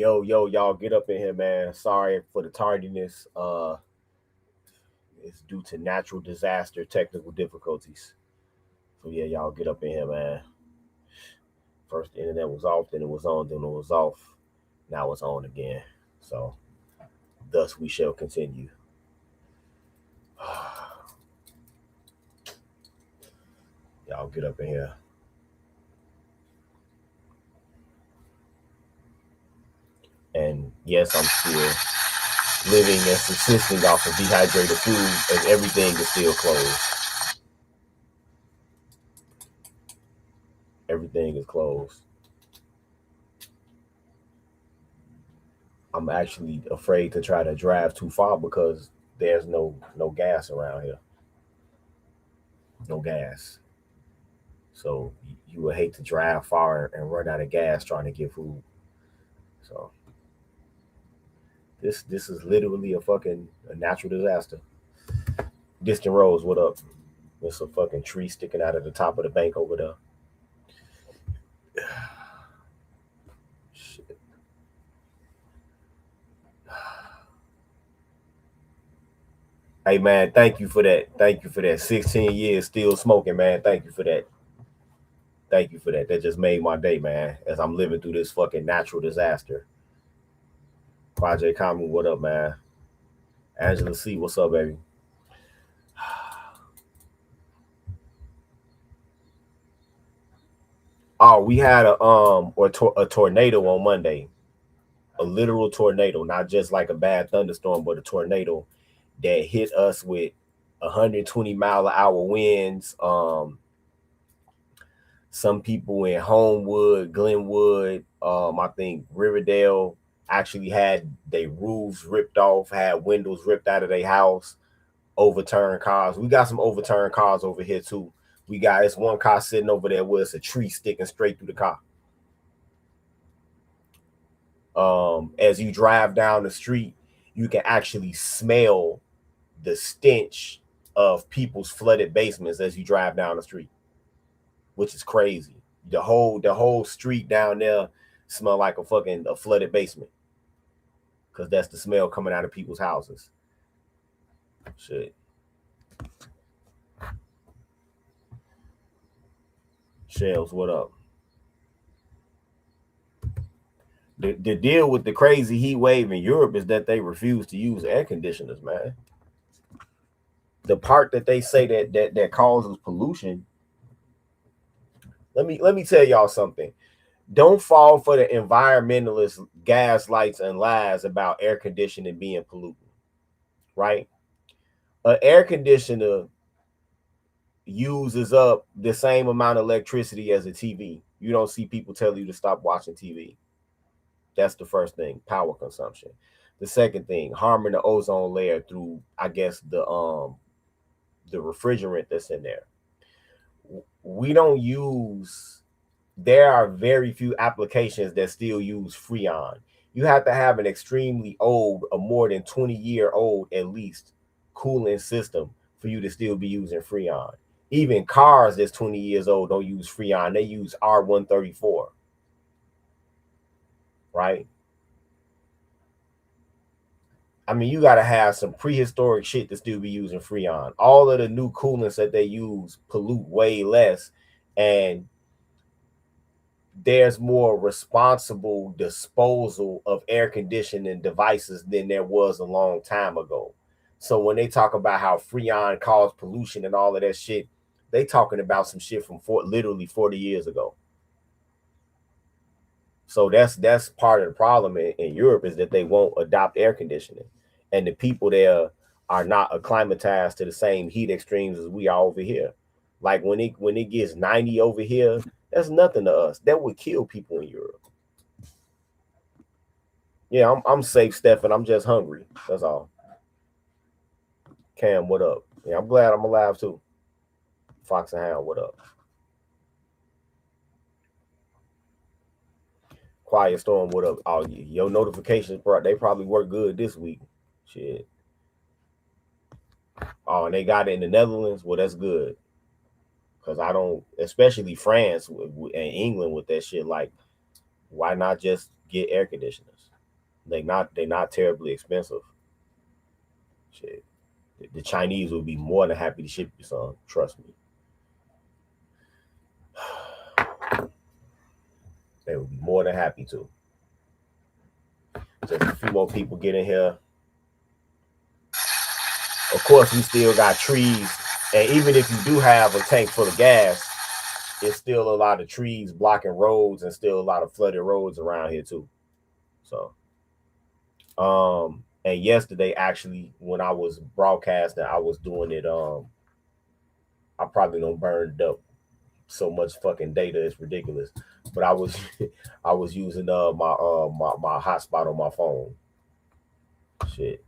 Y'all get up in here, man. Sorry for the tardiness. It's due to natural disaster, technical difficulties. So yeah, y'all get up in here, man. First the internet was off, then it was on, then it was off. Now it's on again. So thus we shall continue. Y'all get up in here. And yes, I'm still living and subsisting off of dehydrated food, and everything is still closed. Everything is closed. I'm actually afraid to try to drive too far because there's no gas around here. No gas. So you would hate to drive far and run out of gas trying to get food. So this is literally a natural disaster. Distant Rose, what up? There's a fucking tree sticking out of the top of the bank over there. Shit. Hey man, thank you for that. Thank you for that. 16 years still smoking, man. Thank you for that. Thank you for that. That just made my day, man. As I'm living through this fucking natural disaster. Project Kamu, what up, man? Angela C, what's up, baby? Oh, we had a tornado on Monday. A literal tornado, not just like a bad thunderstorm, but a tornado that hit us with 120-mile-an-hour winds. Some people in Homewood, Glenwood, I think Riverdale actually had their roofs ripped off, had windows ripped out of their house, overturned cars. We got some overturned cars over here too. We got this one car sitting over there where it's a tree sticking straight through the car. As you drive down the street, you can actually smell the stench of people's flooded basements as you drive down the street, which is crazy. The whole street down there smell like a flooded basement because that's the smell coming out of people's houses. Shit. Shells, what up? The deal with the crazy heat wave in Europe is that they refuse to use air conditioners, man. The part that they say that causes pollution. Let me tell y'all something. Don't fall for the environmentalist gaslights and lies about air conditioning being pollutant. Right? An air conditioner uses up the same amount of electricity as a TV. You don't see people tell you to stop watching TV. That's the first thing, power consumption. The second thing, harming the ozone layer through, I guess, the refrigerant that's in there. We don't use. There are very few applications that still use Freon. You have to have an extremely old, a more than 20-year-old at least, cooling system for you to still be using Freon. Even cars that's 20 years old don't use Freon. They use R134. Right? I mean, you got to have some prehistoric shit to still be using Freon. All of the new coolants that they use pollute way less, and there's more responsible disposal of air conditioning devices than there was a long time ago. So when they talk about how Freon caused pollution and all of that shit, they talking about some shit from literally 40 years ago. So that's part of the problem in Europe is that they won't adopt air conditioning, and the people there are not acclimatized to the same heat extremes as we are over here. Like when it gets 90 over here, that's nothing to us. That would kill people in Europe. Yeah, I'm safe, Stefan. I'm just hungry. That's all. Cam, what up? Yeah, I'm glad I'm alive too. Fox and Hound, what up? Quiet Storm, what up? Oh, your notifications, bro, they probably work good this week. Shit. Oh, and they got it in the Netherlands. Well, that's good. Because I don't, especially France and England with that shit. Like, why not just get air conditioners? They're not terribly expensive. Shit. The Chinese would be more than happy to ship you some. Trust me. They would be more than happy to. Just a few more people get in here. Of course, we still got trees. And even if you do have a tank full of gas, it's still a lot of trees blocking roads and still a lot of flooded roads around here too. So, and yesterday actually, when I was broadcasting, I was doing it. I probably don't burned up so much fucking data. It's ridiculous. But I was, I was using my hotspot on my phone. Shit.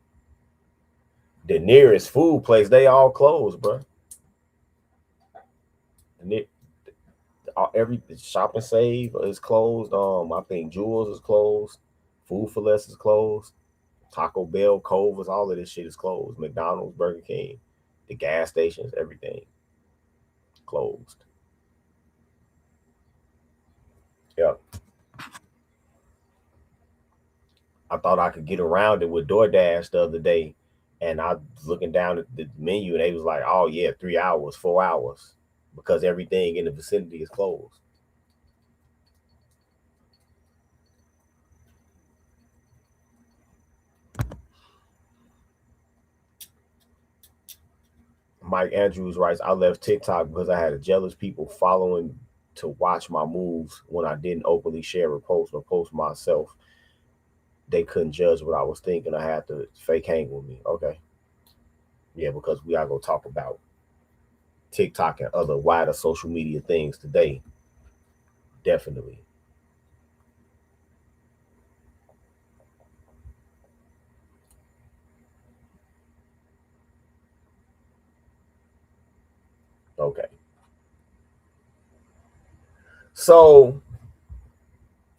The nearest food place, they all closed, bro. Every Shop and Save is closed. I think Jewels is closed. Food for Less is closed. Taco Bell, Culver's, all of this shit is closed. McDonald's, Burger King, the gas stations, everything closed. Yep. I thought I could get around it with DoorDash the other day, and I was looking down at the menu, and they was like, "Oh yeah, 3 hours, 4 hours," because everything in the vicinity is closed. Mike Andrews writes, I left TikTok because I had a jealous people following to watch my moves when I didn't openly share a post or post myself. They couldn't judge what I was thinking. I had to fake hang with me. Okay. Yeah, because we are going to talk about TikTok and other wider social media things today. Definitely. Okay. So,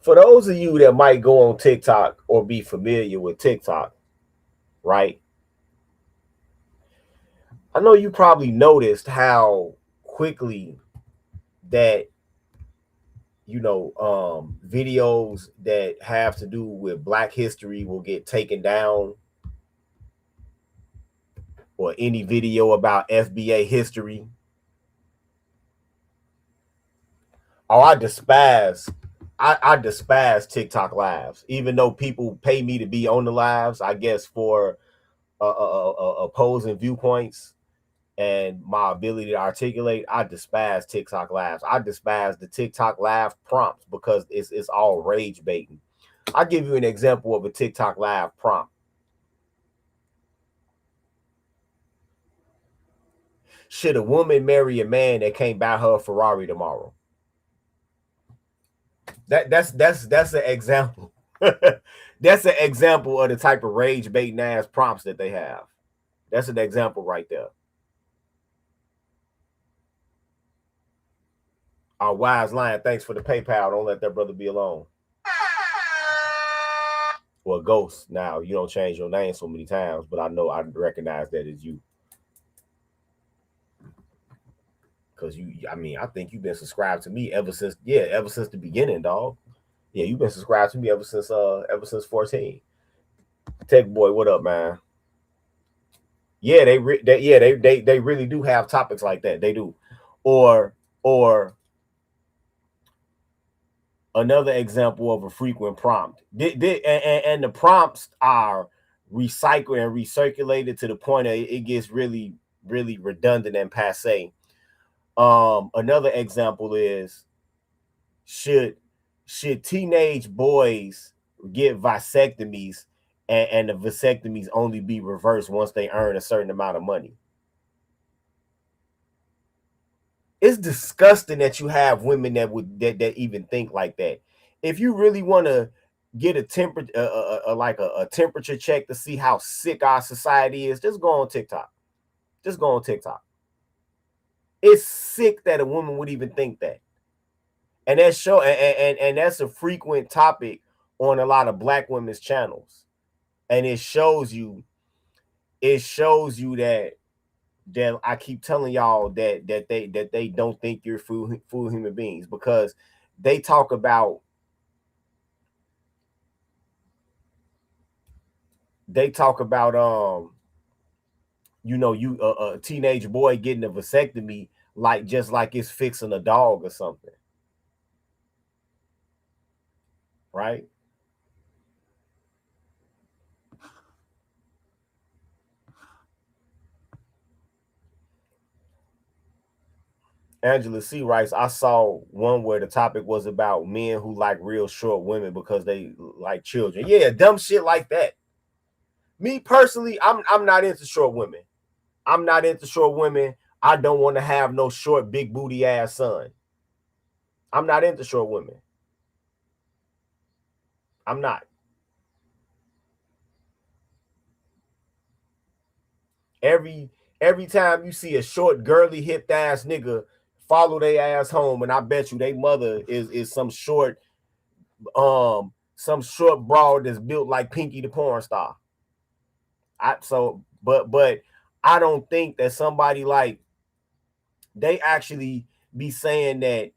for those of you that might go on TikTok or be familiar with TikTok, right? I know you probably noticed how quickly that videos that have to do with Black history will get taken down, or any video about FBA history. Oh, I despise TikTok lives, even though people pay me to be on the lives, I guess, for opposing viewpoints and my ability to articulate. I despise TikTok lives. I despise the TikTok live prompts because it's all rage baiting. I'll give you an example of a TikTok live prompt. Should a woman marry a man that can't buy her a Ferrari tomorrow? That's an example. That's an example of the type of rage baiting ass prompts that they have. That's an example right there. Our wise lion, thanks for the PayPal. Don't let that brother be alone. Well, Ghost. Now you don't change your name so many times, but I know I recognize that as you. Cause I mean, I think you've been subscribed to me ever since the beginning, dog. Yeah, you've been subscribed to me ever since 14. Tech boy, what up, man? Yeah, they really do have topics like that. They do. Or another example of a frequent prompt. And the prompts are recycled and recirculated to the point that it gets really, really redundant and passe. Another example is should teenage boys get vasectomies, and the vasectomies only be reversed once they earn a certain amount of money? It's disgusting that you have women that even think like that. If you really want to get a temperature check to see how sick our society is, just go on TikTok. Just go on TikTok. It's sick that a woman would even think that. And that's a frequent topic on a lot of Black women's channels. And it shows you that I keep telling y'all that they don't think you're full human beings, because they talk about they talk about you a teenage boy getting a vasectomy like just like it's fixing a dog or something, right? Angela C writes, I saw one where the topic was about men who like real short women because they like children. Yeah, dumb shit like that. Me personally, I'm not into short women. I'm not into short women. I don't want to have no short, big booty ass son. I'm not into short women. I'm not. Every every time you see a short, girly, hipped ass nigga, follow their ass home, and I bet you they mother is some short broad that's built like Pinky the porn star. But I don't think that somebody like they actually be saying that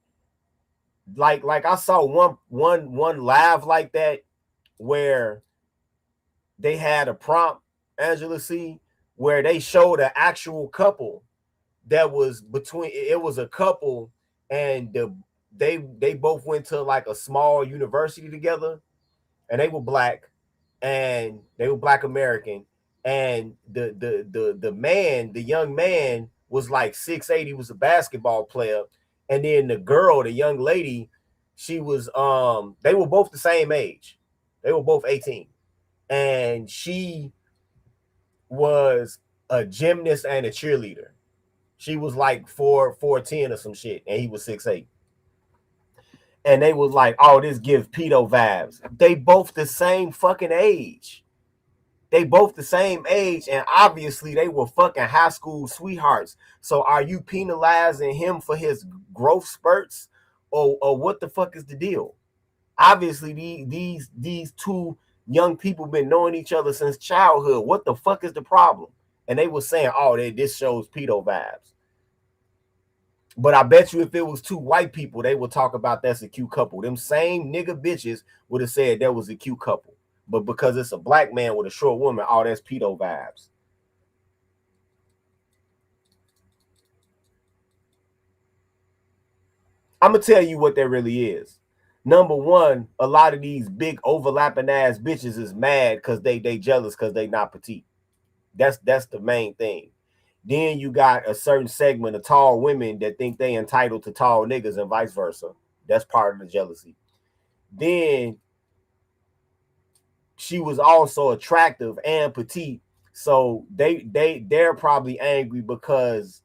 like I saw one live like that where they had a prompt, Angela C, where they showed an actual couple that was between it was a couple and they both went to like a small university together and they were black and they were black American and the man, the young man was like 6'8", he was a basketball player, and then the girl, the young lady, she was they were both the same age. They were both 18. And she was a gymnast and a cheerleader. She was like 4'10" or some shit, and he was 6'8". And they was like, "Oh, this gives pedo vibes." They both the same fucking age. They both the same age, and obviously they were fucking high school sweethearts. So are you penalizing him for his growth spurts, or what the fuck is the deal? Obviously, these two young people been knowing each other since childhood. What the fuck is the problem? And they were saying, "Oh, this shows pedo vibes." But I bet you if it was two white people, they would talk about that's a cute couple. Them same nigga bitches would have said that was a cute couple. But because it's a black man with a short woman, oh, that's pedo vibes. I'm gonna tell you what that really is. Number one, a lot of these big overlapping ass bitches is mad because they jealous because they not petite. That's the main thing. Then you got a certain segment of tall women that think they entitled to tall niggas and vice versa. That's part of the jealousy. Then she was also attractive and petite, so they're probably angry because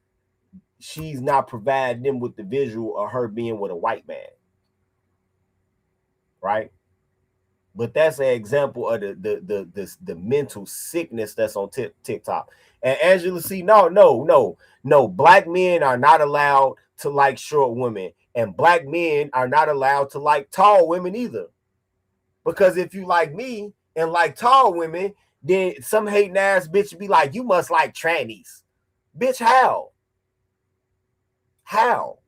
she's not providing them with the visual of her being with a white man, right? But that's an example of the mental sickness that's on TikTok. And Angela C, no, black men are not allowed to like short women, and black men are not allowed to like tall women either. Because if you like me and like tall women, then some hating ass bitch be like, you must like trannies. Bitch, how? How?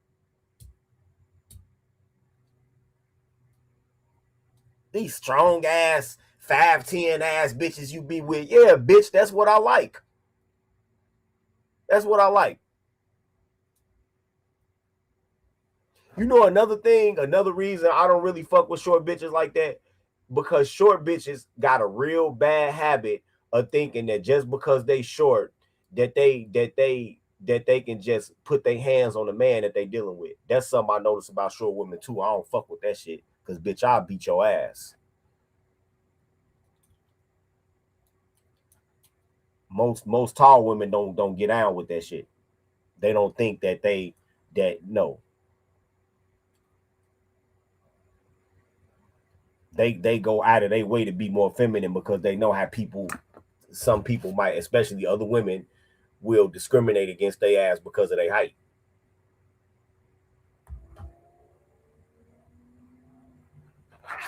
These strong ass 5'10" ass bitches you be with. Yeah, bitch, that's what I like. That's what I like. You know another thing, another reason I don't really fuck with short bitches like that, because short bitches got a real bad habit of thinking that just because they short, that they can just put their hands on the man that they dealing with. That's something I notice about short women too. I don't fuck with that shit because bitch, I'll beat your ass. Most tall women don't get down with that shit. They don't think that no, they go out of their way to be more feminine because they know how some people might, especially other women, will discriminate against their ass because of their height.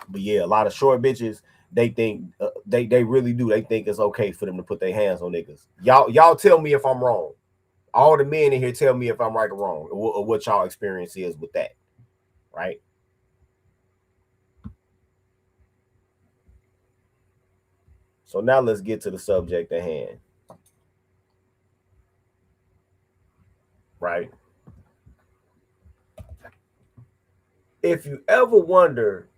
But yeah, a lot of short bitches, they think they really do. They think it's okay for them to put their hands on niggas. Y'all tell me if I'm wrong. All the men in here tell me if I'm right or wrong, or what y'all experience is with that, right? So now let's get to the subject at hand. Right? If you ever wonder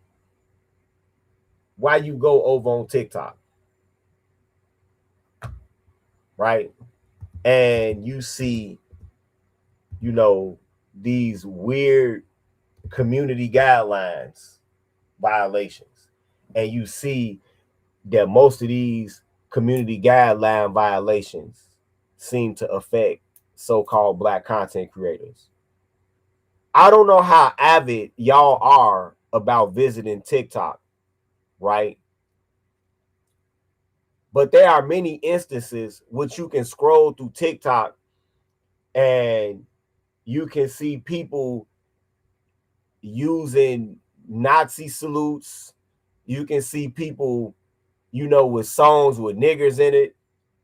why you go over on TikTok, right? And you see, these weird community guidelines violations, and you see that most of these community guideline violations seem to affect so-called Black content creators. I don't know how avid y'all are about visiting TikTok, right? But there are many instances which you can scroll through TikTok and you can see people using Nazi salutes. You can see people, with songs with niggers in it,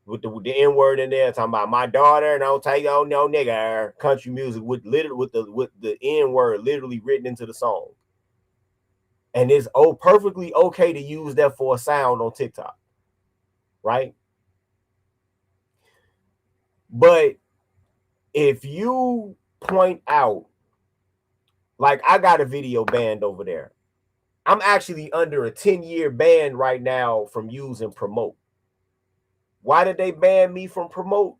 with the N word in there, talking about my daughter, don't take on no nigger. Country music with the N word literally written into the song, and it's perfectly okay to use that for a sound on TikTok, right? But if you point out, like I got a video banned over there. I'm actually under a 10-year ban right now from using promote. Why did they ban me from promote?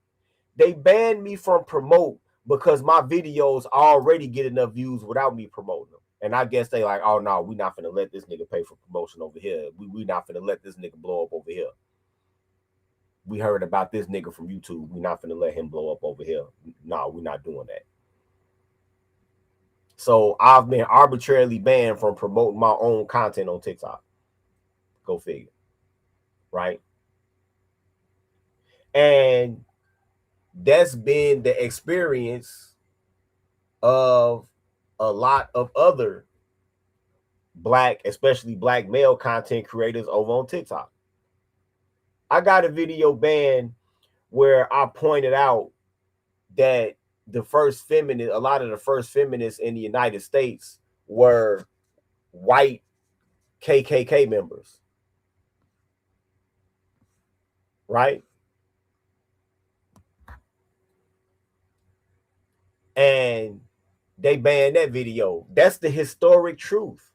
They banned me from promote because my videos already get enough views without me promoting them. And I guess they like, oh no, we're not finna let this nigga pay for promotion over here. We not finna let this nigga blow up over here. We heard about this nigga from YouTube. We're not finna let him blow up over here. No, we're not doing that. So I've been arbitrarily banned from promoting my own content on TikTok. Go figure. Right? And that's been the experience of a lot of other Black, especially Black male content creators over on TikTok. I got a video banned where I pointed out that a lot of the first feminists in the United States were white KKK members. Right? And they banned that video. That's the historic truth.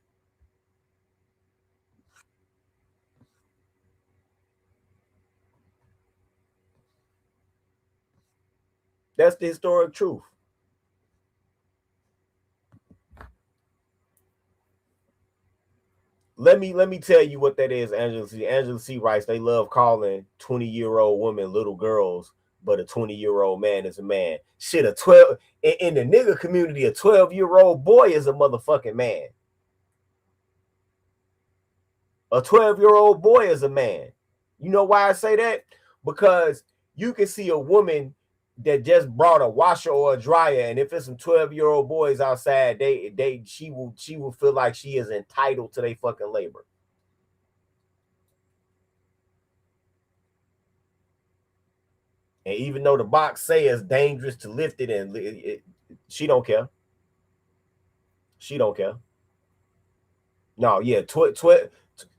That's the historic truth. Let me tell you what that is, Angela C. Angela C. writes, they love calling 20-year-old women little girls, but a 20-year-old man is a man. Shit, in the nigga community, a 12-year-old boy is a motherfucking man. A 12-year-old boy is a man. You know why I say that? Because you can see a woman that just brought a washer or a dryer, and if it's some 12-year-old boys outside, she will feel like she is entitled to their fucking labor. And even though the box say it's dangerous to lift it, and she don't care. She don't care. No, yeah, 12,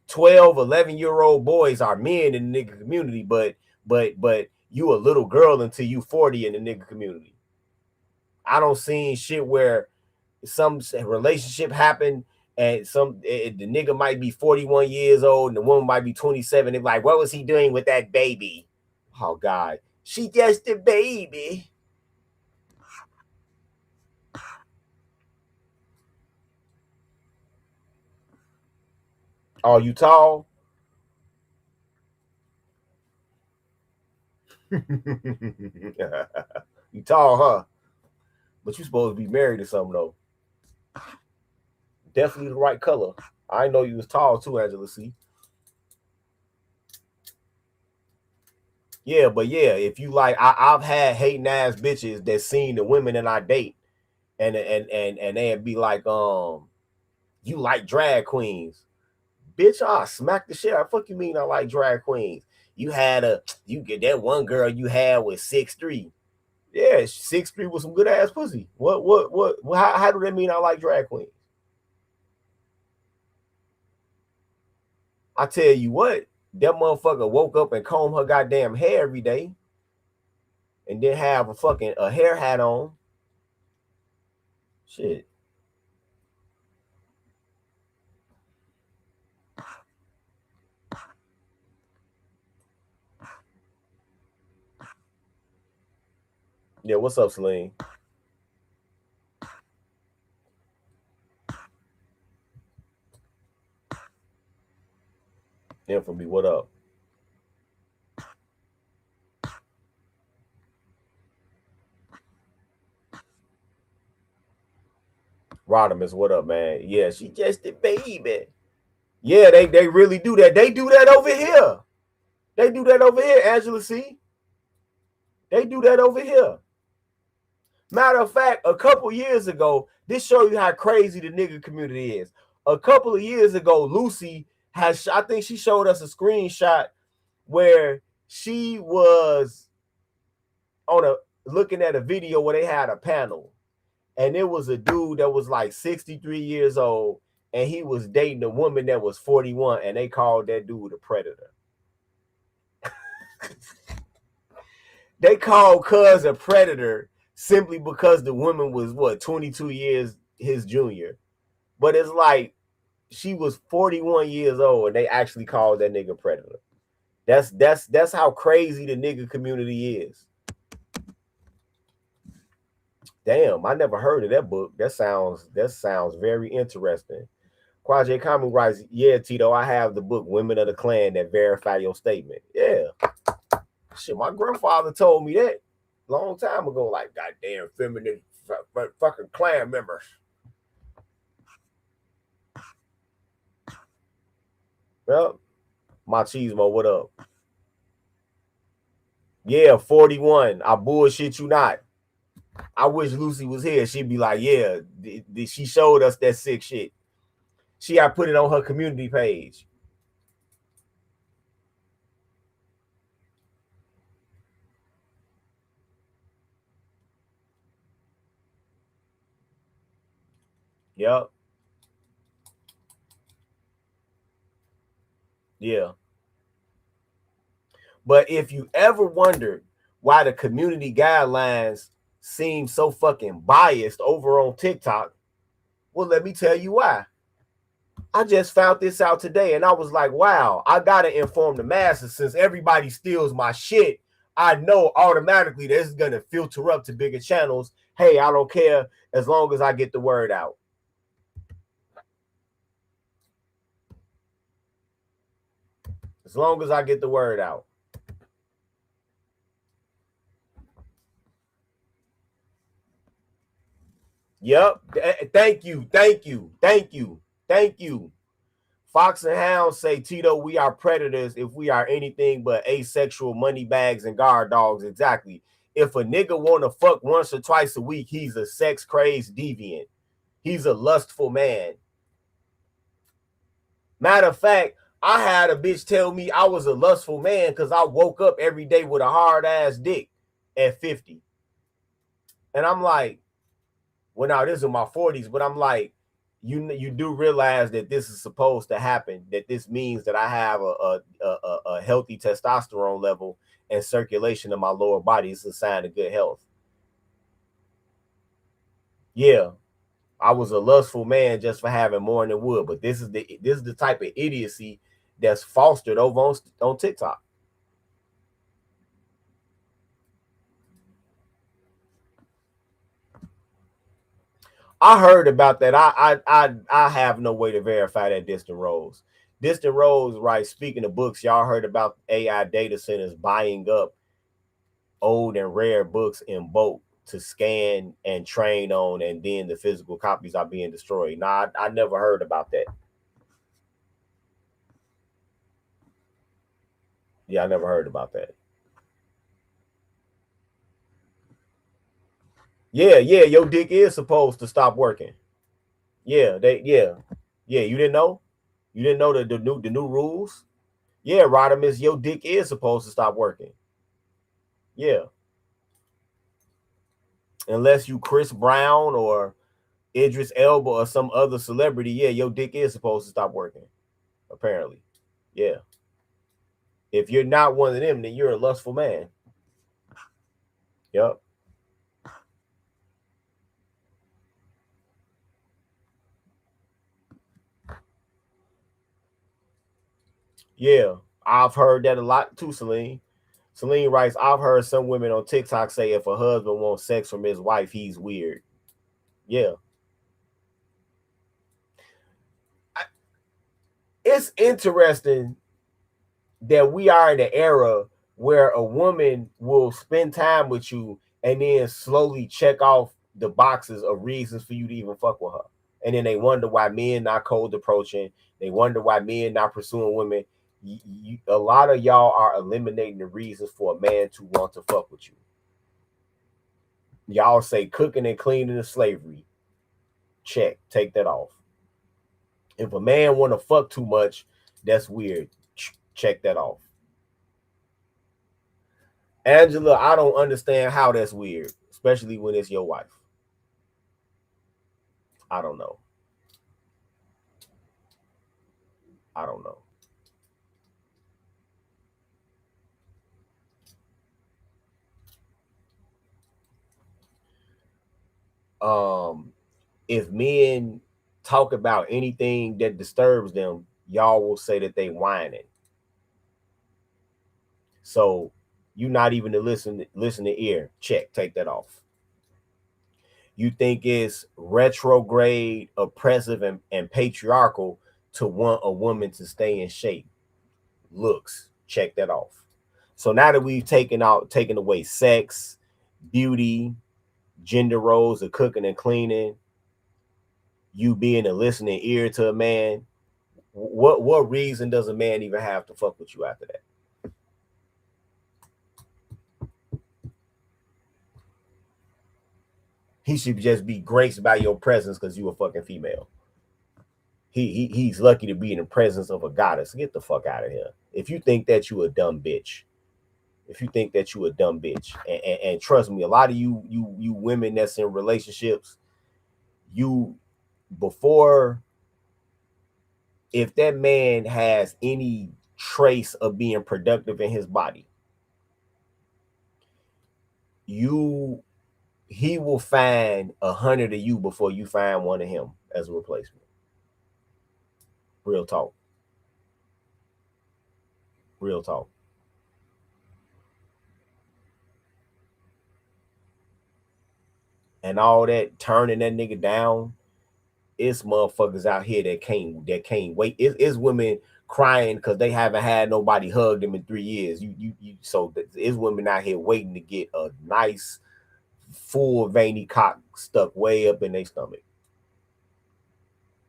11-year-old boys are men in the nigga community, but you a little girl until you 40 in the nigga community. I don't see shit where some relationship happened and the nigga might be 41 years old and the woman might be 27. They're like, what was he doing with that baby? Oh God, she just a baby. Oh, you tall? You tall, huh? But you supposed to be married or something though. Definitely the right color. I know you was tall too, Angela C. Yeah, but yeah, if you like, I've had hating ass bitches that seen the women that I date, and they'd be like, you like drag queens, bitch? I smack the shit out. Fuck you mean I like drag queens? You get that one girl you had was 6'3". Yeah, 6'3" with some good ass pussy. What? How do that mean I like drag queens? I tell you what, That motherfucker woke up and combed her goddamn hair every day and then have a hair hat on. Shit. Yeah, what's up, Celine? Infamy, what up? Rodimus, what up, man? Yeah, she just a baby. Yeah, they really do that. They do that over here. They do that over here, Angela C. They do that over here. Matter of fact, a couple years ago, this show you how crazy the nigga community is. A couple of years ago, Lucy has, I think she showed us a screenshot where she was on a looking at a video where they had a panel, and it was a dude that was like 63 years old, and he was dating a woman that was 41, and they called that dude a predator. They called Cuz a predator simply because the woman was what 22 years his junior. But it's like she was 41 years old and they actually called that nigga predator. That's how crazy the nigga community is. Damn, I never heard of that book. That sounds very interesting. Kwaje Kamu writes, yeah, Tito, I have the book Women of the Clan that verify your statement. Yeah. Shit, my grandfather told me that a long time ago, like, goddamn feminine fucking clan members. Well, Machismo, what up? Yeah, 41. I bullshit you not. I wish Lucy was here. She'd be like, yeah, she showed us that sick shit. She got put it on her community page. Yep. Yeah. But if you ever wondered why the community guidelines seem so fucking biased over on TikTok, well, let me tell you why. I just found this out today and I was like, wow, I gotta inform the masses since everybody steals my shit. I know automatically this is gonna filter up to bigger channels. Hey, I don't care as long as I get the word out. As long as I get the word out. Yep. Thank you. Thank you. Thank you. Thank you. Fox and Hound say, Tito, we are predators if we are anything but asexual money bags and guard dogs. Exactly. If a nigga want to fuck once or twice a week, he's a sex crazed deviant. He's a lustful man. Matter of fact, I had a bitch tell me I was a lustful man because I woke up every day with a hard ass dick at 50. And I'm like, well, now this is in my 40s, but I'm like, you do realize that this is supposed to happen, that this means that I have a healthy testosterone level and circulation in my lower body. It's a sign of good health. Yeah, I was a lustful man just for having more than wood, but this is the type of idiocy that's fostered over on TikTok. I heard about that. I have no way to verify that. Distant Rose. Distant Rose, right? Speaking of books, y'all heard about AI data centers buying up old and rare books in bulk to scan and train on, and then the physical copies are being destroyed. Nah, I never heard about that. Yeah, I never heard about that. Yeah, yeah, your dick is supposed to stop working. Yeah, yeah. You didn't know? You didn't know the new rules? Yeah, Rodimus, your dick is supposed to stop working. Yeah, unless you Chris Brown or Idris Elba or some other celebrity, yeah, your dick is supposed to stop working. Apparently, yeah. If you're not one of them, then you're a lustful man. Yep. Yeah, I've heard that a lot too, Celine. Celine writes, I've heard some women on TikTok say if a husband wants sex from his wife, he's weird. Yeah. It's interesting that we are in an era where a woman will spend time with you and then slowly check off the boxes of reasons for you to even fuck with her. And then they wonder why men not cold approaching. They wonder why men not pursuing women. A lot of y'all are eliminating the reasons for a man to want to fuck with you. Y'all say cooking and cleaning is slavery. Check, take that off. If a man want to fuck too much, that's weird. Check that off. Angela, I don't understand how that's weird, especially when it's your wife. I don't know. I don't know. If men talk about anything that disturbs them, y'all will say that they whining. So you not even to listen to ear. Check, take that off. You think it's retrograde, oppressive, and patriarchal to want a woman to stay in shape. Looks, check that off. So now that we've taken away sex, beauty, gender roles of cooking and cleaning, you being a listening ear to a man, what reason does a man even have to fuck with you after that? He should just be graced by your presence because you a fucking female. He's lucky to be in the presence of a goddess. Get the fuck out of here. If you think that you a dumb bitch, if you think that you a dumb bitch, and trust me, a lot of you women that's in relationships, you before, if that man has any trace of being productive in his body, he will find 100 of you before you find one of him as a replacement. Real talk. Real talk. And all that turning that nigga down, it's motherfuckers out here that can't wait. It's women crying because they haven't had nobody hug them in 3 years. So it's women out here waiting to get a nice full veiny cock stuck way up in their stomach.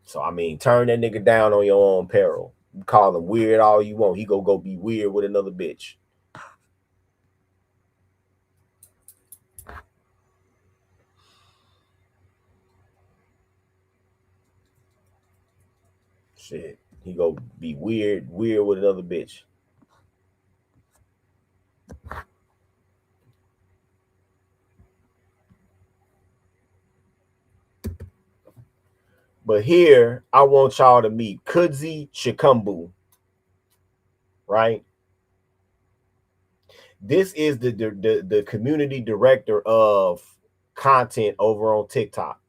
So I mean, turn that nigga down on your own peril. You call him weird all you want. He go be weird with another bitch. Shit. He go be weird with another bitch. But here, I want y'all to meet Kudzi Chikumbu, right? This is the community director of content over on TikTok.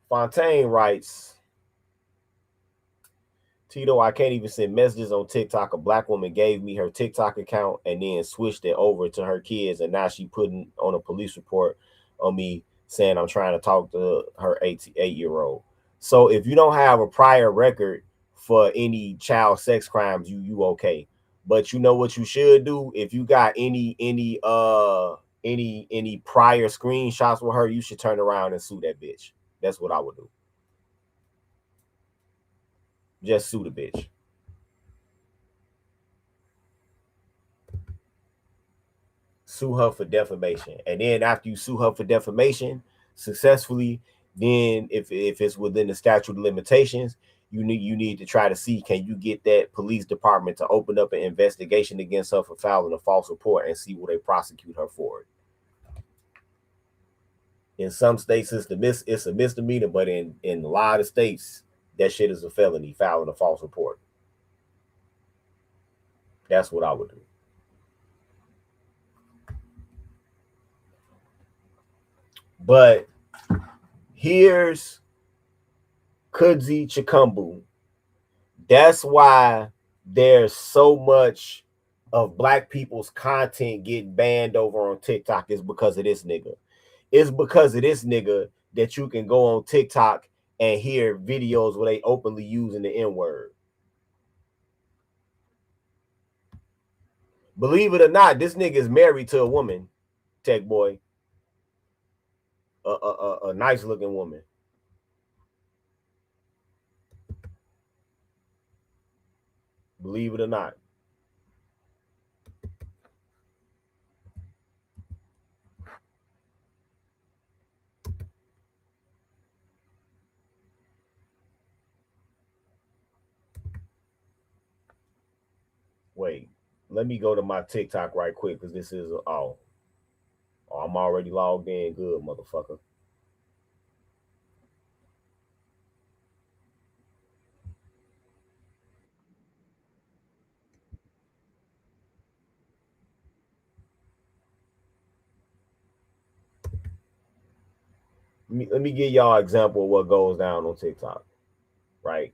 Fontaine writes, Tito, I can't even send messages on TikTok. A black woman gave me her TikTok account and then switched it over to her kids, and now she putting on a police report on me saying I'm trying to talk to her 8-year-old. So if you don't have a prior record for any child sex crimes, you okay. But you know what you should do? If you got any prior screenshots with her, you should turn around and sue that bitch. That's what I would do. Just sue the bitch. Sue her for defamation. And then after you sue her for defamation successfully, then if it's within the statute of limitations, you need to try to see, can you get that police department to open up an investigation against her for filing a false report and see will they prosecute her for it. In some states, it's a misdemeanor, but in a lot of states, that shit is a felony, filing a false report. That's what I would do. But here's Kudzi Chikumbu. That's why there's so much of black people's content getting banned over on TikTok, is because of this nigga. It's because of this nigga that you can go on TikTok and hear videos where they openly using the N-word. Believe it or not, this nigga is married to a woman, Tech Boy. A nice looking woman. Believe it or not. Wait, let me go to my TikTok right quick, because this is I'm already logged in. Good, motherfucker. Let me give y'all an example of what goes down on TikTok, right?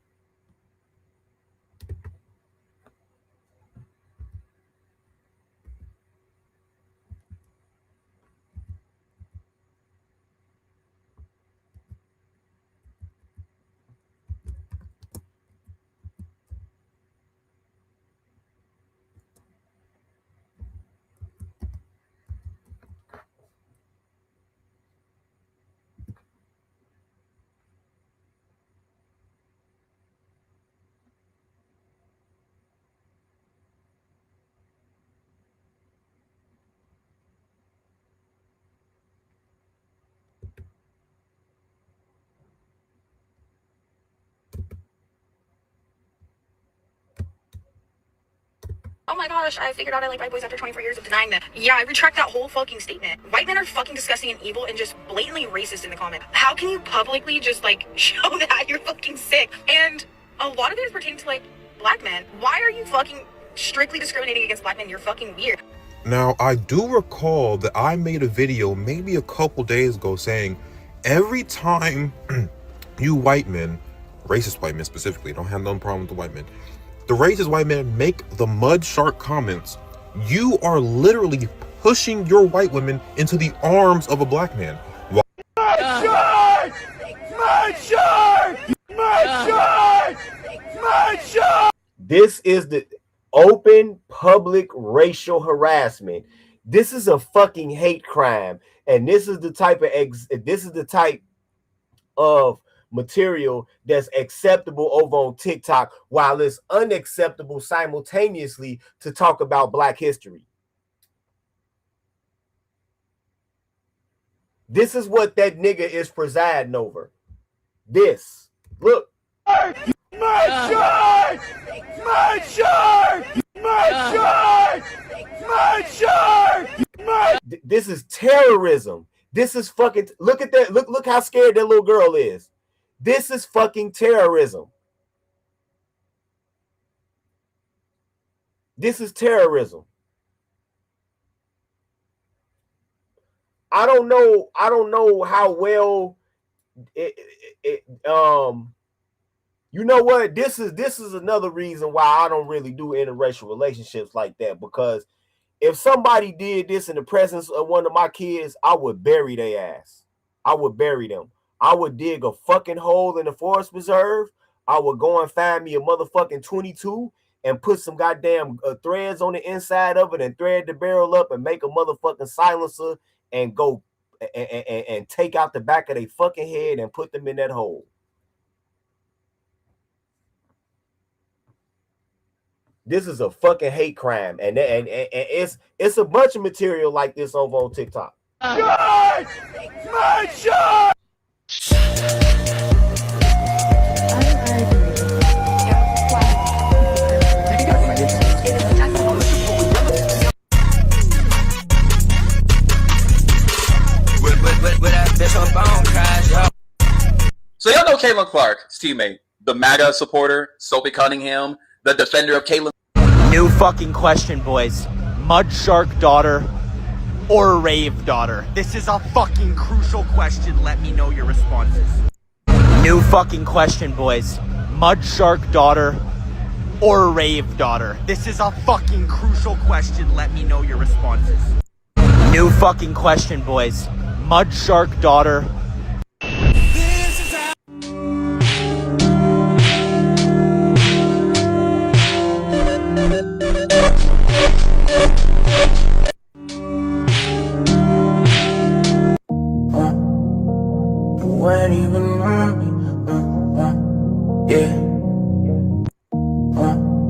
Oh my gosh, I figured out I like white boys after 24 years of denying them. Yeah, I retract that whole fucking statement. White men are fucking disgusting and evil and just blatantly racist in the comment. How can you publicly just like show that you're fucking sick? And a lot of it is pertaining to like black men. Why are you fucking strictly discriminating against black men? You're fucking weird. Now, I do recall that I made a video maybe a couple days ago saying every time you white men, racist white men specifically, don't have no problem with the white men, the racist white men make the mud shark comments, you are literally pushing your white women into the arms of a black man. Mud shark! Mud shark! Mud shark! Mud shark! This is the open public racial harassment. This is a fucking hate crime, and this is the type of material that's acceptable over on TikTok, while it's unacceptable simultaneously to talk about Black history. This is what that nigga is presiding over. This. Look. My shark! My shark! My shark! My shark! This is terrorism. This is fucking, look at that. Look how scared that little girl is. This is fucking terrorism. This is terrorism. I don't know how well you know what? This is another reason why I don't really do interracial relationships like that, because if somebody did this in the presence of one of my kids, I would bury their ass. I would bury them. I would dig a fucking hole in the forest preserve. I would go and find me a motherfucking 22 and put some goddamn threads on the inside of it and thread the barrel up and make a motherfucking silencer and go and take out the back of their fucking head and put them in that hole. This is a fucking hate crime, and it's a bunch of material like this over on TikTok. Shark! My shark! What So y'all know Caitlin Clark's teammate, the MAGA supporter, Sophie Cunningham, the defender of Caitlin. New fucking question, boys. Mud shark daughter or rave daughter? This is a fucking crucial question. Let me know your responses. New fucking question, boys. Mud shark daughter or rave daughter? This is a fucking crucial question. Let me know your responses. New fucking question, boys. Mud shark daughter.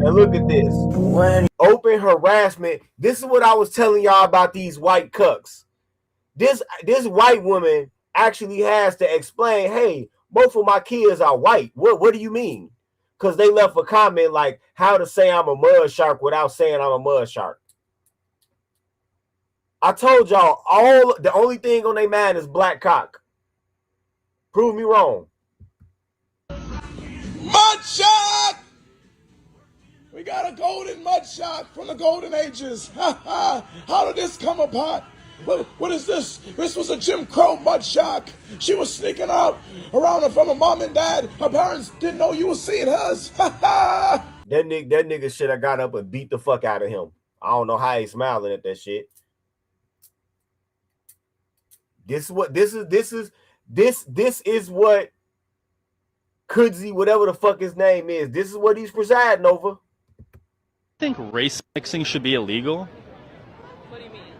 And look at this. Open harassment. This is what I was telling y'all about these white cucks. This white woman actually has to explain, hey, both of my kids are white. What do you mean? Because they left a comment like how to say I'm a mud shark without saying I'm a mud shark. I told y'all the only thing on their mind is black cock. Prove me wrong. Mud shark! We got a golden mud shark from the golden ages. How did this come apart? What is this? This was a Jim Crow mud shark. She was sneaking out around from her mom and dad. Her parents didn't know you were seeing hers. That nigga should have got up and beat the fuck out of him. I don't know how he's smiling at that shit. This is what Kudzi, whatever the fuck his name is, this is what he's presiding over. I think race mixing should be illegal. What do you mean?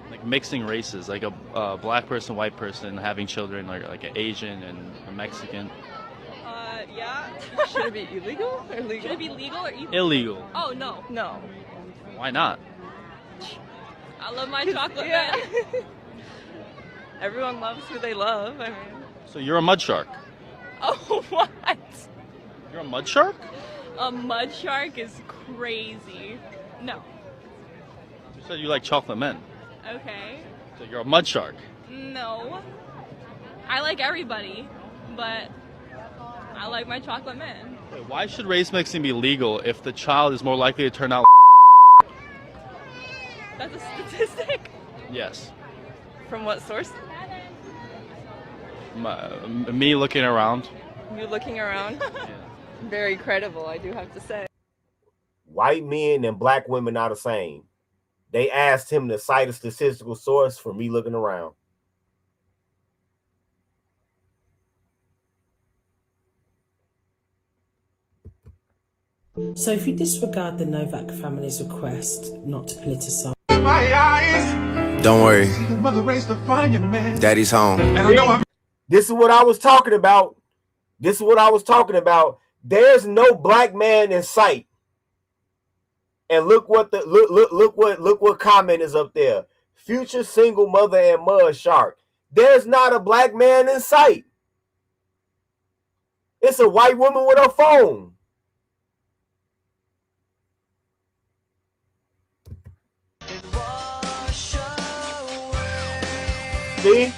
Like mixing races, like a black person, white person having children, like an Asian and a Mexican. Yeah. Should it be illegal or legal? Should it be legal or illegal? Illegal. Oh, no. No. Why not? I love my chocolate man. Everyone loves who they love. I mean. So you're a mud shark. Oh, what? You're a mud shark? A mud shark is crazy. No. You said you like chocolate men. Okay. So you're a mud shark. No. I like everybody, but I like my chocolate man. Wait, why should race mixing be legal if the child is more likely to turn out? That's a statistic? Yes. From what source? Me looking around. You looking around? Yeah. Very credible, I do have to say. White men and black women are the same. They asked him to cite a statistical source for me looking around. So if you disregard the Novak family's request not to politicize... Don't worry. Daddy's home. This is what I was talking about. There's no black man in sight. And look what comment is up there. Future single mother and mud shark. There's not a black man in sight. It's a white woman with her phone. See?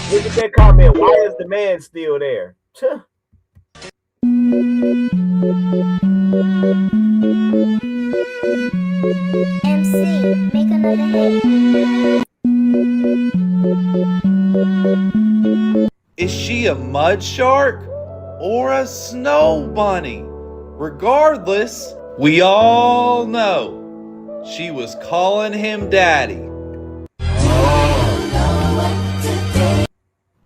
Look at that comment. Why is the man still there? MC, make another hit. Is she a mud shark or a snow bunny? Regardless, we all know she was calling him daddy.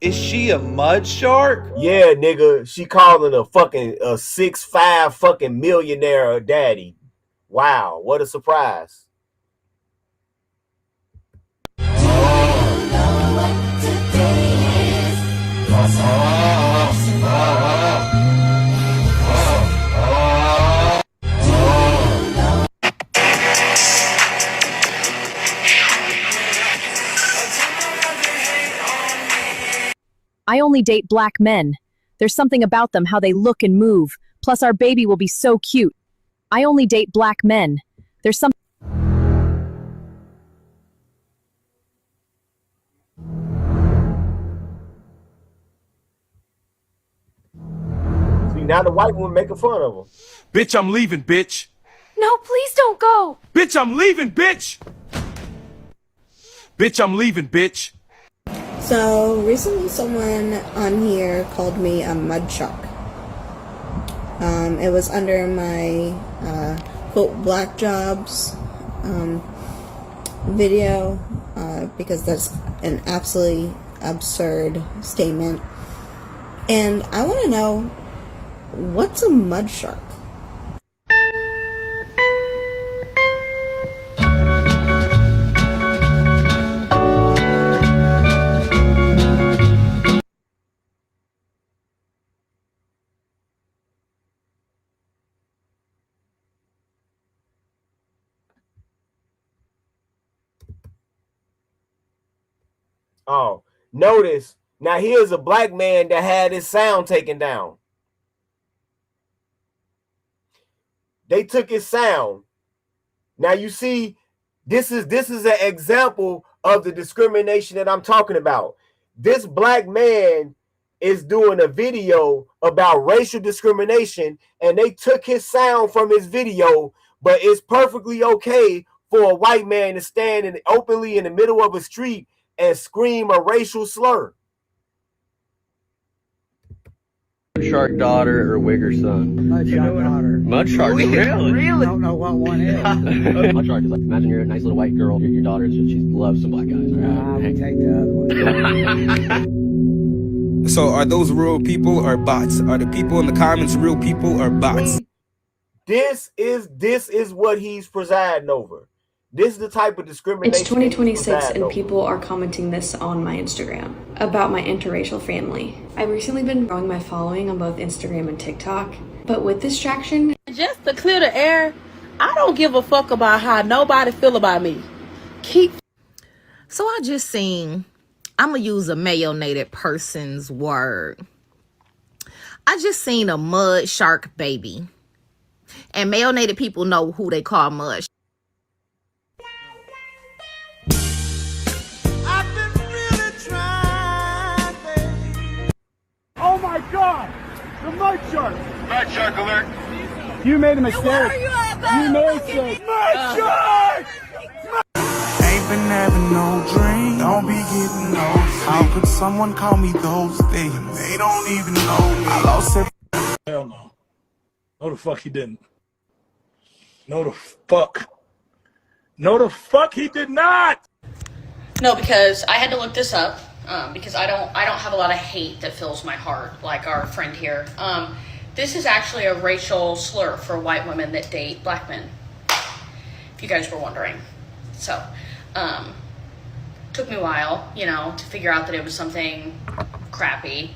Is she a mud shark? Yeah, nigga. She calling a fucking 6'5" fucking millionaire daddy. Wow, what a surprise. I only date black men. There's something about them, how they look and move. Plus our baby will be so cute. I only date black men. There's something... Now the white woman making fun of him. Bitch, I'm leaving, bitch. No, please don't go. Bitch, I'm leaving, bitch. Bitch, I'm leaving, bitch. So recently someone on here called me a mud shark. It was under my quote black jobs video because that's an absolutely absurd statement. And I want to know, what's a mud shark? Oh, notice. Now here's a black man that had his sound taken down. They took his sound. Now you see, this is an example of the discrimination that I'm talking about. This black man is doing a video about racial discrimination, and they took his sound from his video, but it's perfectly okay for a white man to stand openly in the middle of a street and scream a racial slur. Shark daughter or Wigger son? Mud shark daughter. Mud shark, really? I don't know what one is. Mud shark is like, imagine you're a nice little white girl, your daughter she loves some black guys. I would take the other one. So are those real people or bots? Are the people in the comments real people or bots? This is what he's presiding over. This is the type of discrimination. It's 2026 and people are commenting this on my Instagram about my interracial family. I've recently been growing my following on both Instagram and TikTok, but with this traction... Just to clear the air, I don't give a fuck about how nobody feel about me. So I just seen, I'm gonna use a melanated person's word. I just seen a mud shark baby. And melanated people know who they call mud. Oh my God! The mud shark! Mud shark alert! You made a mistake. You made a mistake. Mud shark! Ain't been having no dream. Don't be getting no sleep. How could someone call me those things? They don't even know me. I lost it. Hell no. No the fuck he didn't. No the fuck. No the fuck he did not! No, because I had to look this up. Because I don't have a lot of hate that fills my heart like our friend here. This is actually a racial slur for white women that date black men, if you guys were wondering. So, took me a while, to figure out that it was something crappy.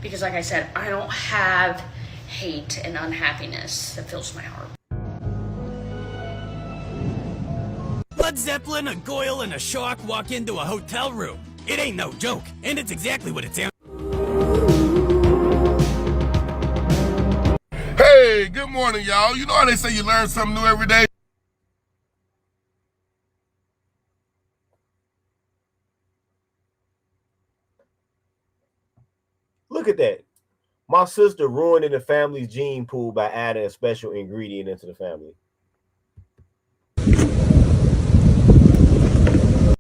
Because like I said, I don't have hate and unhappiness that fills my heart. Led Zeppelin, a Goyle, and a shark walk into a hotel room. It ain't no joke, and it's exactly what it sounds. Hey, good morning, y'all. You know how they say you learn something new every day? Look at that. My sister ruining the family's gene pool by adding a special ingredient into the family.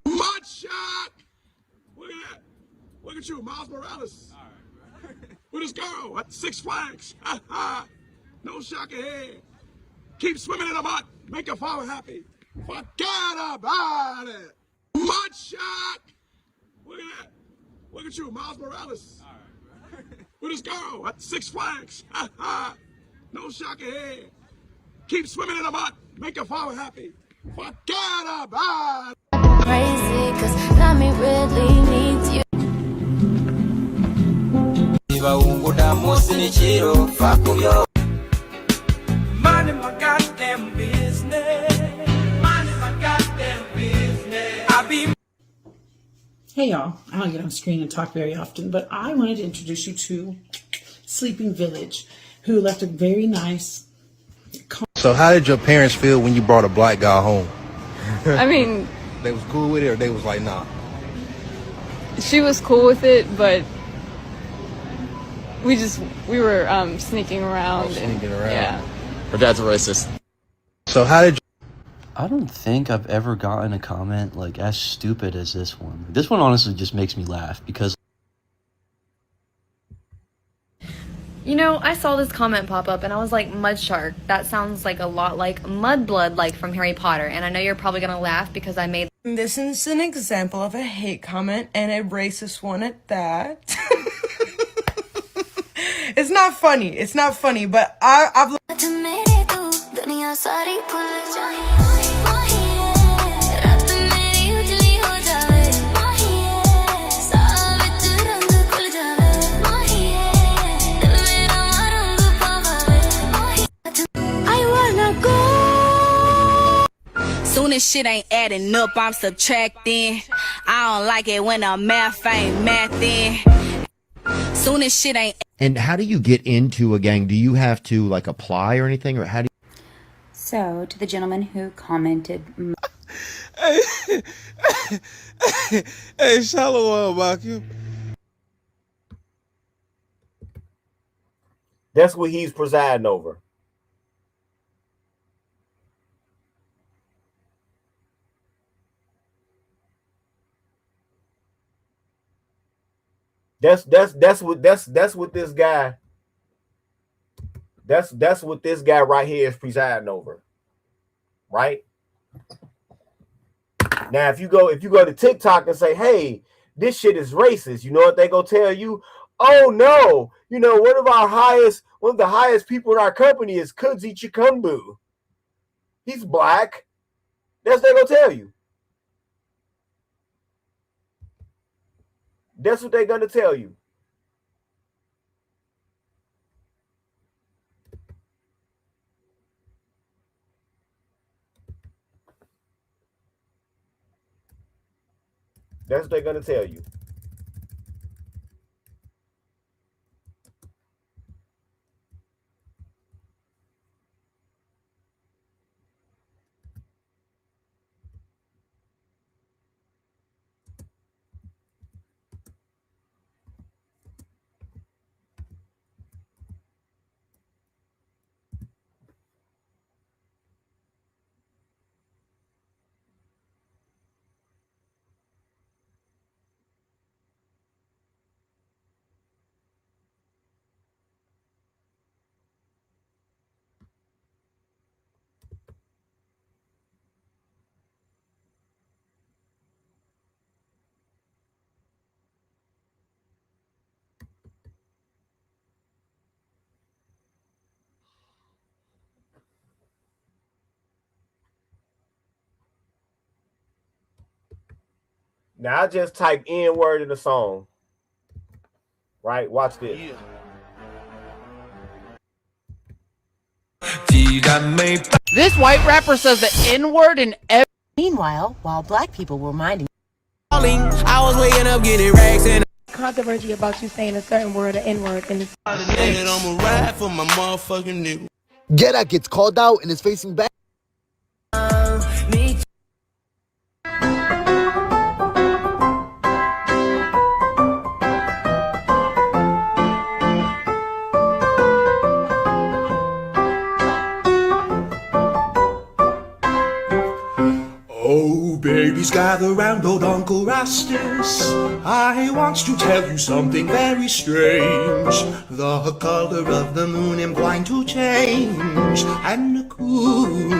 Mud shot! Look at that. Look at you, Miles Morales. With his girl at Six Flags. No shock ahead. Keep swimming in the mud. Make your father happy. Forget about it. Mud shot! Look at that. Look at you, Miles Morales. With his girl at Six Flags. No shock ahead. Keep swimming in the mud. Make your father happy. Forget about it. Crazy, cause mommy really needs you. Minding my goddamn business. Minding my goddamn business. I be. Hey y'all, I don't get on screen and talk very often, but I wanted to introduce you to Sleeping Village, who left a very nice... So how did your parents feel when you brought a black guy home? I mean, They was cool with it, or they was like, nah? she was cool with it, but We were sneaking around. Sneaking around. Yeah. Her dad's a racist. So how did I don't think I've ever gotten a comment like as stupid as this one. This one honestly just makes me laugh because You know, I saw this comment pop up and I was like, Mud Shark. That sounds like a lot like Mudblood, like from Harry Potter. And I know you're probably gonna laugh because I made This is an example of a hate comment and a racist one at that. It's not funny. It's not funny, but I've Soon as shit ain't adding up, I'm subtracting. I don't like it when the math ain't mathing. Soon as shit ain't. And how do you get into a gang? Do you have to like apply or anything, or how do you? So, to the gentleman who commented. Hey, Shalom, Bakim. That's what he's presiding over. That's what this guy. That's what this guy right here is presiding over. Right? Now, if you go to TikTok and say, "Hey, this shit is racist," you know what they gonna tell you? Oh no, you know, one of the highest people in our company is Kudzi Chikumbu. He's black. That's what they gonna tell you. That's what they're gonna tell you. That's what they're gonna tell you. Now I just type N-word in the song. Right? Watch this. Yeah. This white rapper says the N-word in every. Meanwhile, while black people were minding. I was waking up getting racks and Controversy about you saying a certain word, or N-word, and it's. I'ma ride for my motherfucking nigga. Get Up gets called out and is facing back. Oh, babies, gather round old Uncle Rastus. I want to tell you something very strange. The color of the moon I'm going to change, and the coon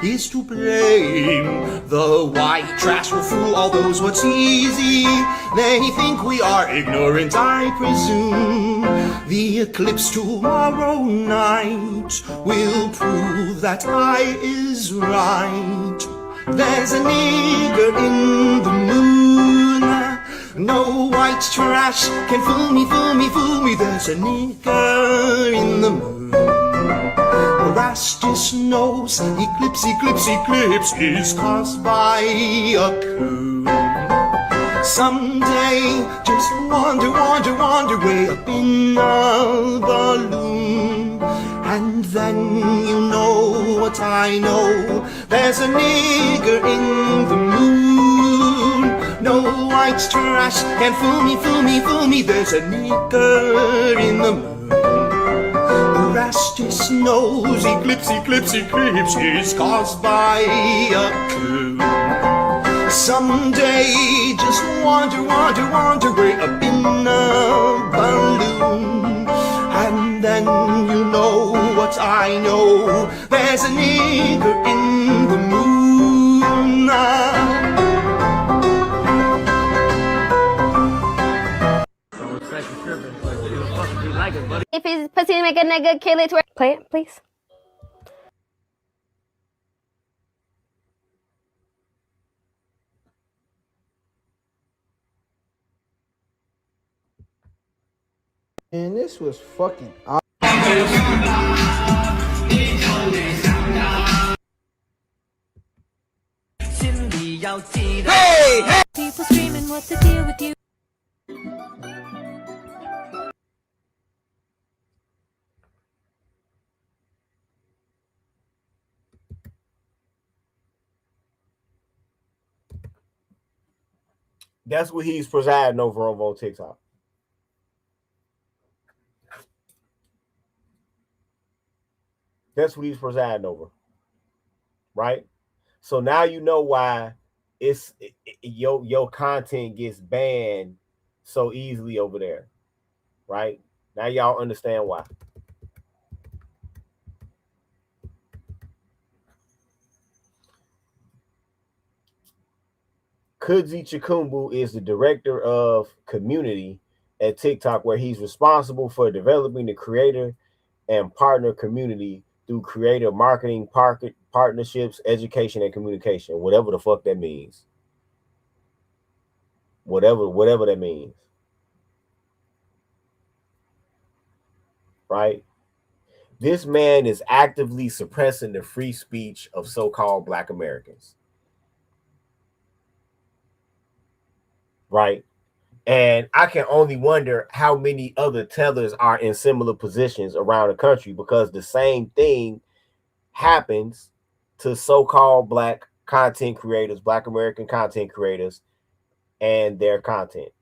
is to blame. The white trash will fool all those what's easy. They think we are ignorant, I presume. The eclipse tomorrow night will prove that I is right. There's a nigger in the moon. No white trash can fool me, fool me, fool me. There's a nigger in the moon. Rastus knows eclipse, eclipse, eclipse is caused by a coon. Someday, just wander, wander, wander way up in a balloon. And then you know what I know. There's a nigger in the moon. No white trash can fool me, fool me, fool me. There's a nigger in the moon. Rastus knows eclipse, eclipse, eclipse is caused by a coon. Someday just wander, wander, wander way up in a balloon. And then you know what I know. There's a nigger in the moon. If his pussy make a nigga kill it, play it, please. And this was fucking awesome. Hey, hey! People screaming, what's the deal with you? That's what he's presiding over on TikTok. That's what he's presiding over. Right? So now you know why your content gets banned so easily over there. Right? Now y'all understand why. Kudzi Chikumbu is the director of community at TikTok, where he's responsible for developing the creator and partner community through creator marketing, partnerships, education, and communication. Whatever the fuck that means. Whatever that means. Right? This man is actively suppressing the free speech of so-called Black Americans. Right? And I can only wonder how many other tethers are in similar positions around the country, because the same thing happens to so-called Black content creators, Black American content creators, and their content.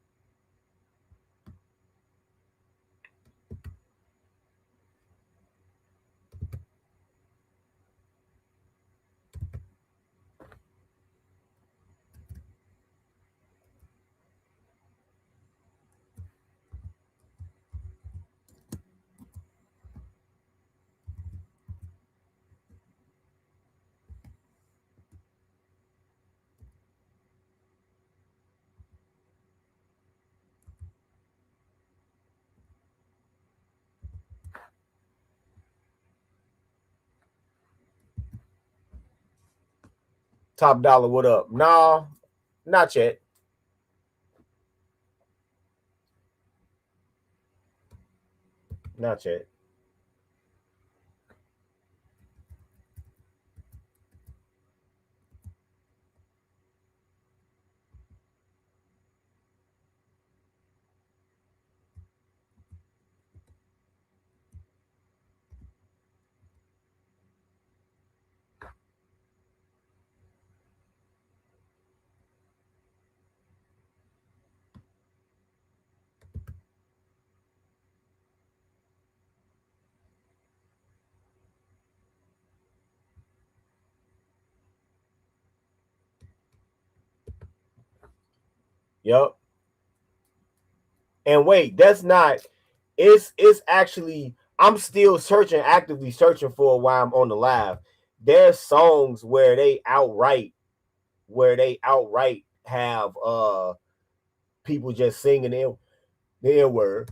Top Dollar, what up? No, not yet. Not yet. Yep. And wait, that's not. It's actually. I'm still actively searching for why I'm on the live. There's songs where they outright have people just singing the N-word.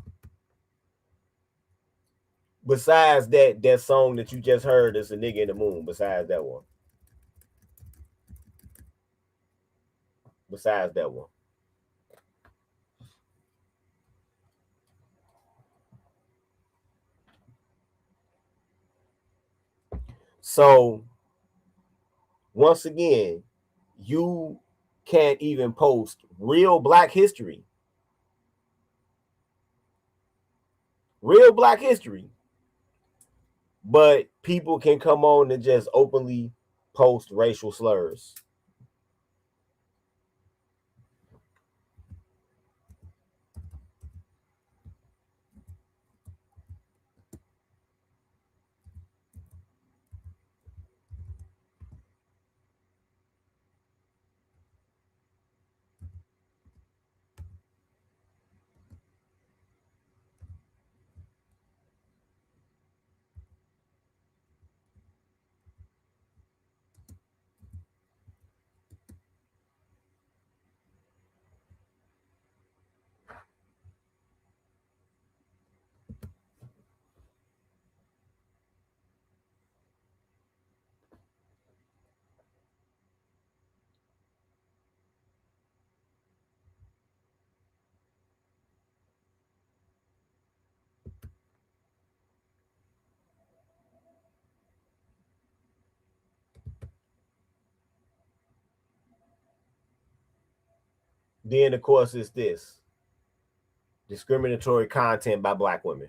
Besides that song that you just heard is a nigga in the moon. Besides that one. So once again, you can't even post real Black history. But people can come on and just openly post racial slurs. Then, of course, it's this discriminatory content by Black women.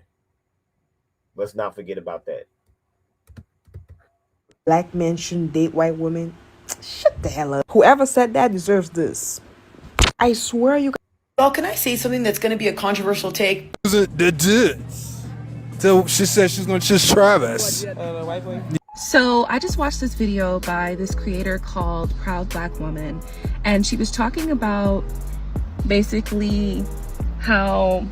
Let's not forget about that. Black men shouldn't date white women. Shut the hell up. Whoever said that deserves this. I swear you. Well, can I say something that's going to be a controversial take? So she said she's gonna just try this. So I just watched this video by this creator called Proud Black Woman, and she was talking about basically how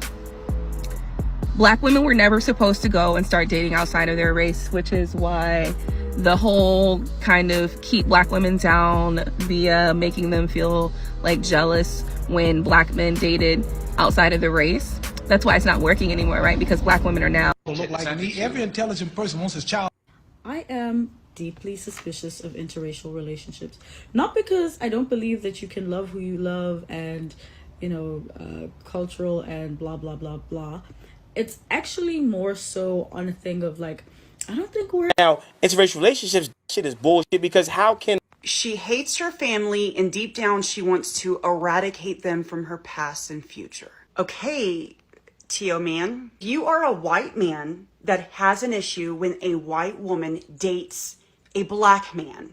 Black women were never supposed to go and start dating outside of their race, which is why the whole kind of keep Black women down via making them feel like jealous when Black men dated outside of the race. That's why it's not working anymore, right? Because Black women are now. Look like me. Every intelligent person wants his child. I am deeply suspicious of interracial relationships. Not because I don't believe that you can love who you love and, you know, cultural and blah, blah, blah, blah. It's actually more so on a thing of like, I don't think we're... Now, interracial relationships, shit is bullshit because how can... She hates her family and deep down she wants to eradicate them from her past and future. Okay, Tio man, you are a white man that has an issue when a white woman dates a Black man.